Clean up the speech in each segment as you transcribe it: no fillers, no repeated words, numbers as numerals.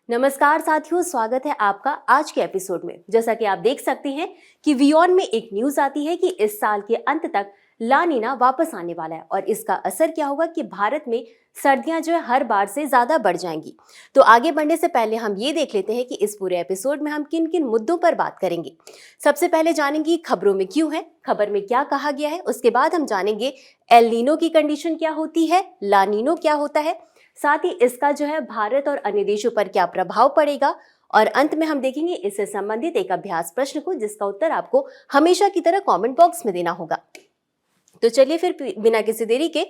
नमस्कार साथियों, स्वागत है आपका आज के एपिसोड में। जैसा कि आप देख सकते हैं कि वियॉन में एक न्यूज आती है कि इस साल के अंत तक ला नीना वापस आने वाला है और इसका असर क्या होगा कि भारत में सर्दियां जो है हर बार से ज्यादा बढ़ जाएंगी। तो आगे बढ़ने से पहले हम ये देख लेते हैं कि इस पूरे एपिसोड में हम किन किन मुद्दों पर बात करेंगे। सबसे पहले जानेंगे खबरों में क्यों है, खबर में क्या कहा गया है। उसके बाद हम जानेंगे एल नीनो की कंडीशन क्या होती है, ला नीनो क्या होता है, साथ ही इसका जो है भारत और अन्य देशों पर क्या प्रभाव पड़ेगा, और अंत में हम देखेंगे इससे संबंधित एक अभ्यास प्रश्न को जिसका उत्तर आपको हमेशा की तरह कमेंट बॉक्स में देना होगा। तो चलिए फिर बिना किसी देरी के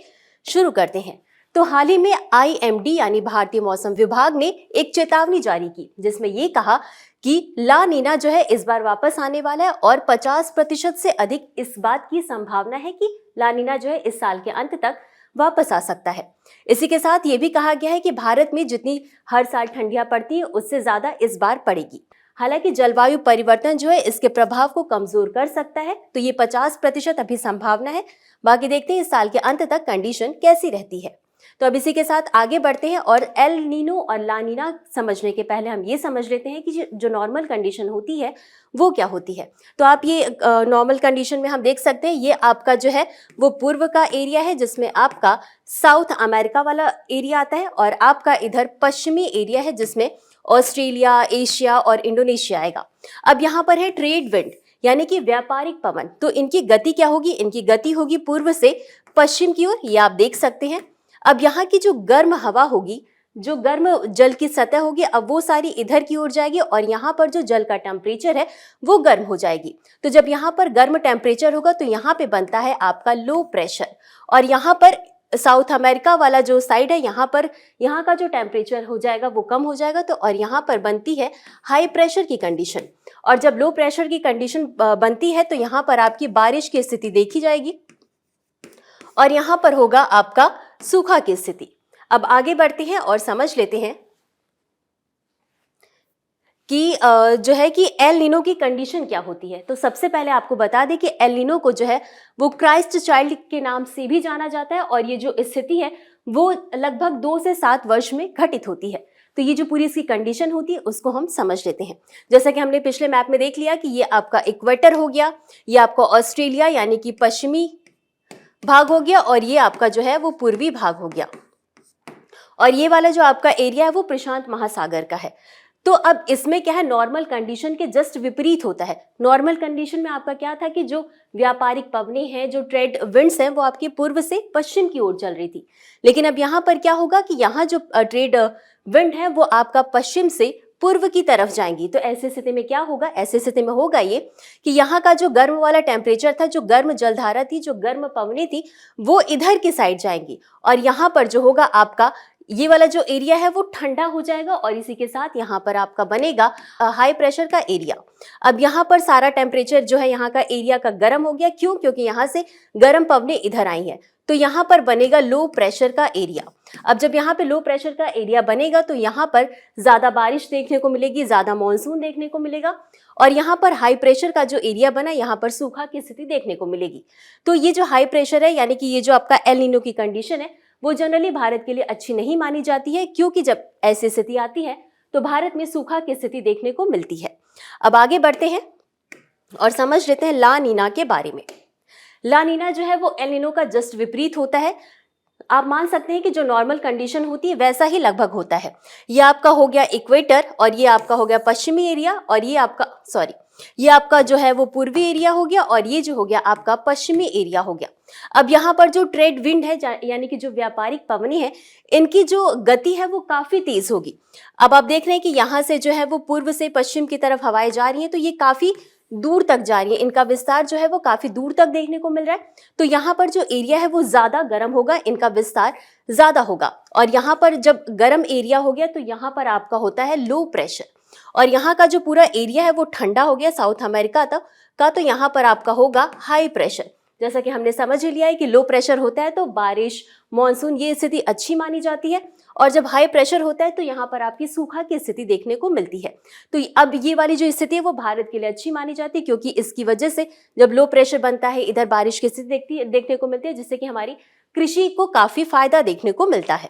शुरू करते हैं। तो हाल ही में IMD यानी भारतीय मौसम विभाग ने एक चेतावनी जारी की जिसमें ये कहा कि ला नीना जो है इस बार वापस आने वाला है और 50% से अधिक इस बात की संभावना है कि ला नीना जो है इस साल के अंत तक वापस आ सकता है। इसी के साथ ये भी कहा गया है कि भारत में जितनी हर साल ठंडियां पड़ती है उससे ज्यादा इस बार पड़ेगी। हालांकि जलवायु परिवर्तन जो है इसके प्रभाव को कमजोर कर सकता है, तो ये 50% अभी संभावना है। बाकी देखते हैं इस साल के अंत तक कंडीशन कैसी रहती है। तो अब इसी के साथ आगे बढ़ते हैं और एल नीनो और ला नीना समझने के पहले हम ये समझ लेते हैं कि जो नॉर्मल कंडीशन होती है वो क्या होती है। तो आप ये नॉर्मल कंडीशन में हम देख सकते हैं ये आपका जो है वो पूर्व का एरिया है जिसमें आपका साउथ अमेरिका वाला एरिया आता है और आपका इधर पश्चिमी एरिया है जिसमें ऑस्ट्रेलिया, एशिया और इंडोनेशिया आएगा। अब यहाँ पर है ट्रेड विंड यानी कि व्यापारिक पवन। तो इनकी गति क्या होगी, इनकी गति होगी पूर्व से पश्चिम की ओर, ये आप देख सकते हैं। अब यहाँ की जो गर्म हवा होगी, जो गर्म जल की सतह होगी, अब वो सारी इधर की ओर जाएगी और यहाँ पर जो जल का टेम्परेचर है वो गर्म हो जाएगी। तो जब यहाँ पर गर्म टेम्परेचर होगा तो यहाँ पे बनता है आपका लो प्रेशर और यहाँ पर साउथ अमेरिका वाला जो साइड है यहाँ का जो टेम्परेचर हो जाएगा वो कम हो जाएगा। तो और यहाँ पर बनती है हाई प्रेशर की कंडीशन और जब लो प्रेशर की कंडीशन बनती है तो यहाँ पर आपकी बारिश की स्थिति देखी जाएगी और यहाँ पर होगा आपका सूखा की स्थिति। अब आगे बढ़ते हैं और समझ लेते हैं कि जो है कि एल नीनो की कंडीशन क्या होती है। तो सबसे पहले आपको बता दें कि एल नीनो को जो है वो क्राइस्ट चाइल्ड के नाम से भी जाना जाता है और ये जो स्थिति है वो लगभग 2 से 7 वर्ष में घटित होती है। तो ये जो पूरी इसकी कंडीशन होती है उसको हम समझ लेते हैं। जैसा कि हमने पिछले मैप में देख लिया कि ये आपका इक्वेटर हो गया, ये आपका ऑस्ट्रेलिया यानी कि पश्चिमी भाग हो गया और ये आपका जो है वो पूर्वी भाग हो गया और ये वाला जो आपका एरिया है वो प्रशांत महासागर का है। तो अब इसमें क्या है, नॉर्मल कंडीशन के जस्ट विपरीत होता है। नॉर्मल कंडीशन में आपका क्या था कि जो व्यापारिक पवनें हैं, जो ट्रेड विंड्स हैं वो आपकी पूर्व से पश्चिम की ओर चल रही थी। लेकिन अब यहाँ पर क्या होगा कि यहाँ जो ट्रेड विंड है वो आपका पश्चिम से पूर्व की तरफ जाएंगी। तो ऐसी स्थिति में क्या होगा, ऐसी स्थिति में होगा ये कि यहाँ का जो गर्म वाला टेम्परेचर था, जो गर्म जलधारा थी, जो गर्म पवनें थी वो इधर की साइड जाएंगी और यहाँ पर जो होगा आपका ये वाला जो एरिया है वो ठंडा हो जाएगा और इसी के साथ यहाँ पर आपका बनेगा हाई प्रेशर का एरिया। अब यहाँ पर सारा टेम्परेचर जो है यहाँ का एरिया का गर्म हो गया। क्यों? क्योंकि यहाँ से गर्म पवनें इधर आई हैं तो यहाँ पर बनेगा लो प्रेशर का एरिया। अब जब यहाँ पे लो प्रेशर का एरिया बनेगा तो यहाँ पर ज्यादा बारिश देखने को मिलेगी, ज्यादा मानसून देखने को मिलेगा और यहाँ पर हाई प्रेशर का जो एरिया बना यहाँ पर सूखा की स्थिति देखने को मिलेगी। तो ये जो हाई प्रेशर है यानी कि ये जो आपका एल नीनो की कंडीशन है वो जनरली भारत के लिए अच्छी नहीं मानी जाती है, क्योंकि जब ऐसी स्थिति आती है तो भारत में सूखा की स्थिति देखने को मिलती है। अब आगे बढ़ते हैं और समझ लेते हैं ला नीना के बारे में। ला नीना जो है वो एल नीनो का जस्ट विपरीत होता है। आप मान सकते हैं कि जो नॉर्मल कंडीशन होती है वैसा ही लगभग होता है। ये आपका हो गया इक्वेटर और ये आपका हो गया पश्चिमी एरिया और ये आपका जो है वो पूर्वी एरिया हो गया और ये जो हो गया आपका पश्चिमी एरिया हो गया। अब यहाँ पर जो ट्रेड विंड है यानी कि जो व्यापारिक पवनें हैं इनकी जो गति है वो काफी तेज होगी। अब आप देख रहे हैं कि यहाँ से जो है वो पूर्व से पश्चिम की तरफ हवाएं जा रही हैं तो ये काफी दूर तक जा रही है, इनका विस्तार जो है वो काफी दूर तक देखने को मिल रहा है। तो यहाँ पर जो एरिया है वो ज्यादा गर्म होगा, इनका विस्तार ज्यादा होगा और यहाँ पर जब गर्म एरिया हो गया तो यहाँ पर आपका होता है लो प्रेशर और यहाँ का जो पूरा एरिया है वो ठंडा हो गया साउथ अमेरिका तक का, तो यहाँ पर आपका होगा हाई प्रेशर। जैसा कि हमने समझ लिया है कि लो प्रेशर होता है तो बारिश, मानसून ये स्थिति अच्छी मानी जाती है और जब हाई प्रेशर होता है तो यहाँ पर आपकी सूखा की स्थिति देखने को मिलती है। तो अब ये वाली जो स्थिति है वो भारत के लिए अच्छी मानी जाती है, क्योंकि इसकी वजह से जब लो प्रेशर बनता है इधर बारिश की स्थिति देखने को मिलती है, जिससे कि हमारी कृषि को काफी फायदा देखने को मिलता है।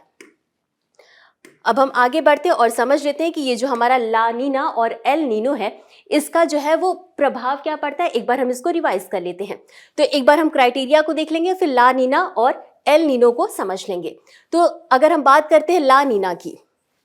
अब हम आगे बढ़ते हैं और समझ लेते हैं कि ये जो हमारा ला नीना और एल नीनो है, इसका जो है वो प्रभाव क्या पड़ता है। एक बार हम इसको रिवाइज कर लेते हैं। तो एक बार हम क्राइटेरिया को देख लेंगे, फिर ला नीना और एल नीनो को समझ लेंगे। तो अगर हम बात करते हैं ला नीना की,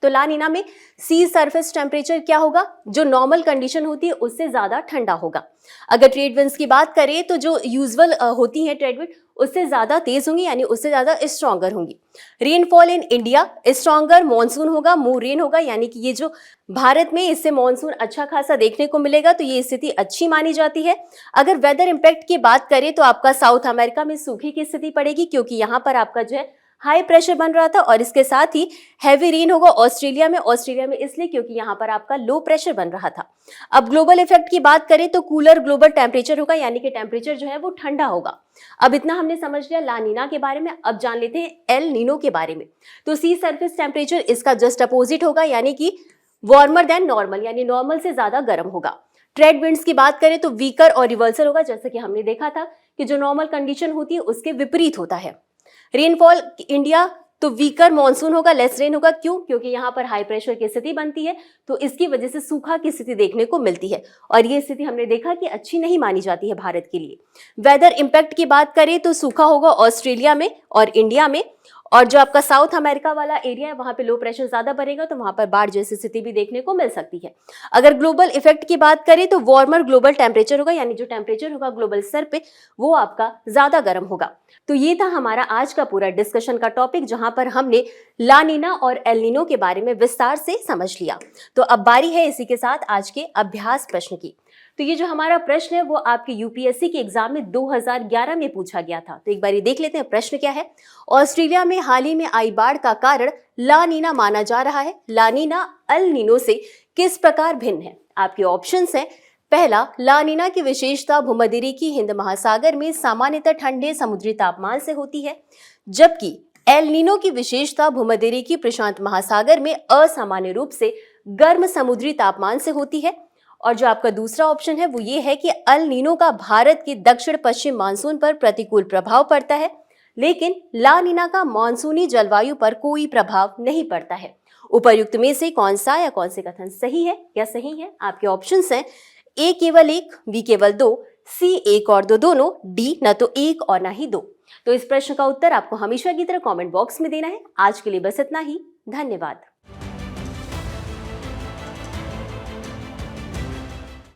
तो ला नीना में सी सरफेस टेम्परेचर क्या होगा, जो नॉर्मल कंडीशन होती है उससे ज्यादा ठंडा होगा। अगर ट्रेड विंड्स की बात करें तो जो यूजुअल होती है ट्रेड विंड, उससे ज्यादा तेज होंगी, यानी उससे ज्यादा स्ट्रॉन्गर होंगी। Rainfall in India stronger, monsoon होगा, मोर रेन होगा, यानी कि ये जो भारत में इससे मानसून अच्छा खासा देखने को मिलेगा, तो ये स्थिति अच्छी मानी जाती है। अगर वेदर इंपैक्ट की बात करें तो आपका साउथ अमेरिका में सूखे की स्थिति पड़ेगी, क्योंकि यहाँ पर आपका जो है हाई प्रेशर बन रहा था, और इसके साथ ही हैवी रेन होगा ऑस्ट्रेलिया में इसलिए क्योंकि यहाँ पर आपका लो प्रेशर बन रहा था। अब ग्लोबल इफेक्ट की बात करें तो कूलर ग्लोबल टेम्परेचर होगा, यानी कि टेम्परेचर जो है वो ठंडा होगा। अब इतना हमने समझ लिया ला नीना के बारे में। अब जान लेते हैं एल नीनो के बारे में। तो सी सरफेस टेम्परेचर इसका जस्ट अपोजिट होगा, यानी कि वार्मर देन नॉर्मल, यानी नॉर्मल से ज्यादा गर्म होगा। ट्रेड विंड्स की बात करें तो वीकर और रिवर्सल होगा, जैसे कि हमने देखा था कि जो नॉर्मल कंडीशन होती है उसके विपरीत होता है। रेनफॉल इंडिया तो वीकर मानसून होगा, लेस रेन होगा। क्यों? क्योंकि यहाँ पर हाई प्रेशर की स्थिति बनती है, तो इसकी वजह से सूखा की स्थिति देखने को मिलती है, और ये स्थिति हमने देखा कि अच्छी नहीं मानी जाती है भारत के लिए। वेदर इंपैक्ट की बात करें तो सूखा होगा ऑस्ट्रेलिया में और इंडिया में, और जो आपका साउथ अमेरिका वाला एरिया है वहां पे लो प्रेशर ज्यादा बढ़ेगा, तो वहां पर बाढ़ जैसी स्थिति भी देखने को मिल सकती है। अगर ग्लोबल इफेक्ट की बात करें तो वार्मर ग्लोबल टेम्परेचर होगा, यानी जो टेम्परेचर होगा ग्लोबल स्तर पे वो आपका ज्यादा गर्म होगा। तो ये था हमारा आज का पूरा डिस्कशन का टॉपिक, जहां पर हमने ला नीना और एल नीनो के बारे में विस्तार से समझ लिया। तो अब बारी है इसी के साथ आज के अभ्यास प्रश्न की। तो ये जो हमारा प्रश्न है वो आपके यूपीएससी के एग्जाम में 2011 में पूछा गया था। तो एक बार ये देख लेते हैं प्रश्न क्या है। ऑस्ट्रेलिया में हाल ही में आई बाढ़ का कारण ला नीना माना जा रहा है। ला नीना एल नीनो से किस प्रकार भिन्न है? आपके ऑप्शंस हैं। पहला, ला नीना की विशेषता भूमध्यरेखीय हिंद महासागर में सामान्यतः ठंडे समुद्री तापमान से होती है, जबकि एल नीनो की विशेषता भूमध्यरेखीय प्रशांत महासागर में असामान्य रूप से गर्म समुद्री तापमान से होती है। और जो आपका दूसरा ऑप्शन है वो ये है कि एल नीनो का भारत के दक्षिण पश्चिम मानसून पर प्रतिकूल प्रभाव पड़ता है, लेकिन ला नीना का मानसूनी जलवायु पर कोई प्रभाव नहीं पड़ता है। उपर्युक्त में से कौन सा या कौन से कथन सही है या सही है? आपके ऑप्शंस हैं ए केवल एक, बी केवल दो, सी एक और दो दोनों, डी न तो एक और ना ही दो। तो इस प्रश्न का उत्तर आपको हमेशा की तरह कमेंट बॉक्स में देना है। आज के लिए बस इतना ही। धन्यवाद।